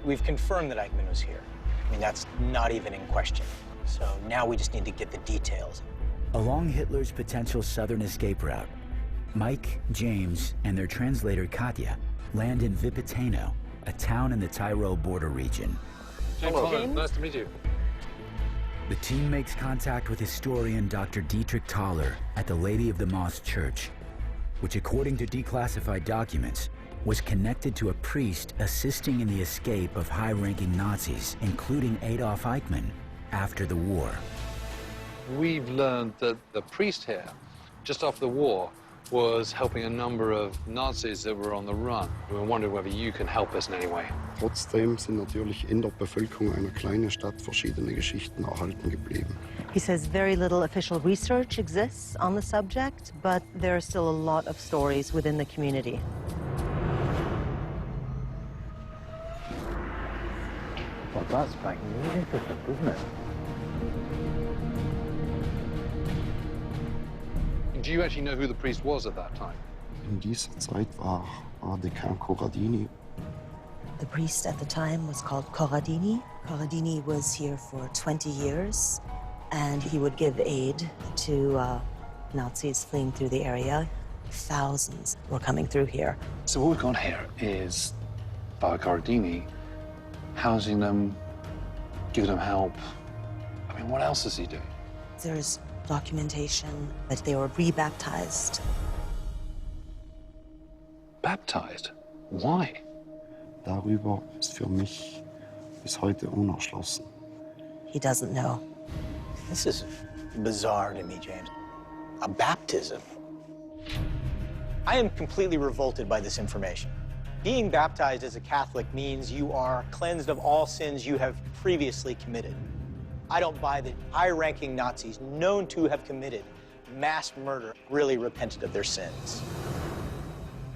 We've confirmed that Eichmann was here. I mean, that's not even in question. So now we just need to get the details. Along Hitler's potential southern escape route, Mike, James, and their translator Katja land in Vipiteno, a town in the Tyrol border region. Hello, nice to meet you. The team makes contact with historian Dr. Dietrich Thaler at the Lady of the Moss Church, which, according to declassified documents, was connected to a priest assisting in the escape of high-ranking Nazis, including Adolf Eichmann, after the war. We've learned that the priest here, just after the war, was helping a number of Nazis that were on the run. We were wondering whether you can help us in any way. Trotzdem sind natürlich in der Bevölkerung einer kleinen Stadt verschiedene Geschichten erhalten geblieben. He says very little official research exists on the subject, but there are still a lot of stories within the community. Well, that's magnificent, isn't it? Do you actually know who the priest was at that time? In dieser Zeit war Dekan Corradini. The priest at the time was called Corradini. Corradini was here for 20 years, and he would give aid to Nazis fleeing through the area. Thousands were coming through here. So what we've got here is Father Corradini housing them, giving them help. I mean, what else is he doing? There's documentation that they were rebaptized. Baptized? Why? Darüber ist für mich bis heute unerschlossen. He doesn't know. This is bizarre to me, James. A baptism. I am completely revolted by this information. Being baptized as a Catholic means you are cleansed of all sins you have previously committed. I don't buy that high-ranking Nazis known to have committed mass murder really repented of their sins.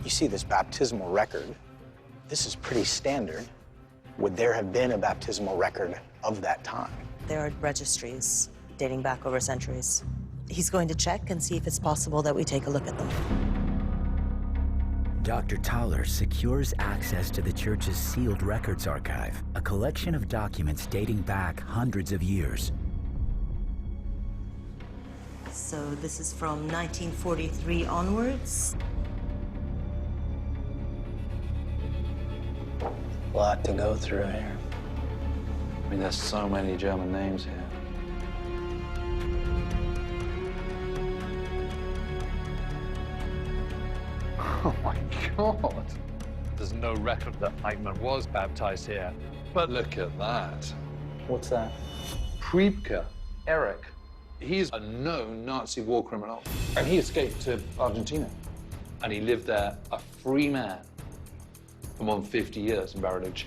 You see this baptismal record. This is pretty standard. Would there have been a baptismal record of that time? There are registries dating back over centuries. He's going to check and see if it's possible that we take a look at them. Dr. Thaler secures access to the church's sealed records archive, a collection of documents dating back hundreds of years. So this is from 1943 onwards. A lot to go through here. I mean, there's so many German names here. Oh my God! There's no record that Eichmann was baptized here. But look at that. What's that? Priebke, Eric. He's a known Nazi war criminal. And he escaped to Argentina. And he lived there a free man for more than 50 years in Bariloche.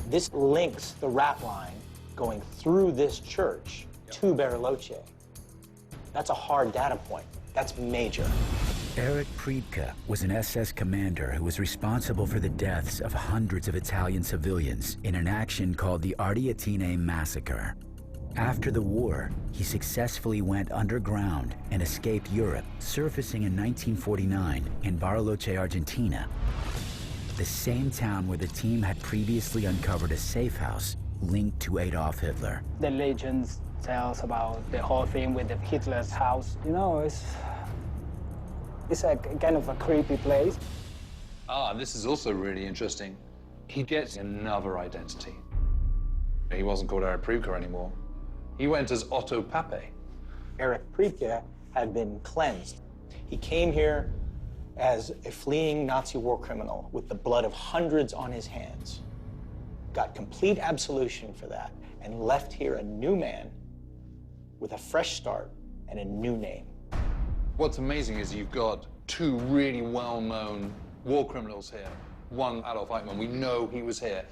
This links the rat line going through this church to Bariloche. That's a hard data point. That's major. Erich Priebke was an SS commander who was responsible for the deaths of hundreds of Italian civilians in an action called the Ardeatine Massacre. After the war, he successfully went underground and escaped Europe, surfacing in 1949 in Bariloche, Argentina, the same town where the team had previously uncovered a safe house linked to Adolf Hitler. The legends tell us about the whole thing with the Hitler's house. You know, it's a kind of a creepy place. Ah, this is also really interesting. He gets another identity. He wasn't called Erich Priebke anymore. He went as Otto Pape. Erich Priebke had been cleansed. He came here as a fleeing Nazi war criminal with the blood of hundreds on his hands, got complete absolution for that, and left here a new man with a fresh start and a new name. What's amazing is you've got two really well-known war criminals here. One, Adolf Eichmann, we know he was here.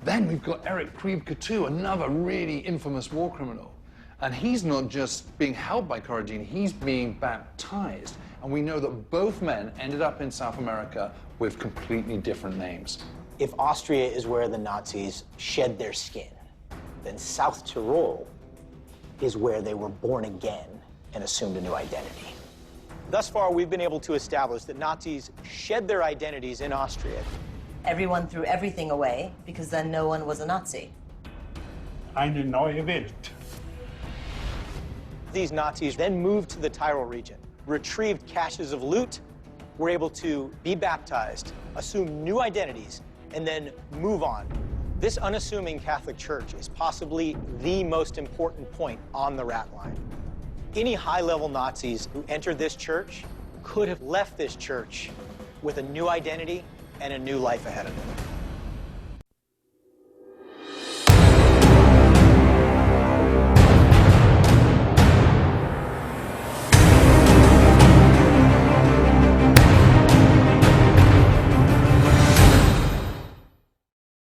Then we've got Erich Priebke too, another really infamous war criminal. And he's not just being held by Corradini, he's being baptized. And we know that both men ended up in South America with completely different names. If Austria is where the Nazis shed their skin, then South Tyrol is where they were born again and assumed a new identity. Thus far, we've been able to establish that Nazis shed their identities in Austria Everyone threw everything away because then no one was a Nazi. Eine neue Welt. These Nazis then moved to the Tyrol region, retrieved caches of loot, were able to be baptized, assume new identities, and then move on. This unassuming Catholic Church is possibly the most important point on the rat line. Any high-level Nazis who entered this church could have left this church with a new identity and a new life ahead of them.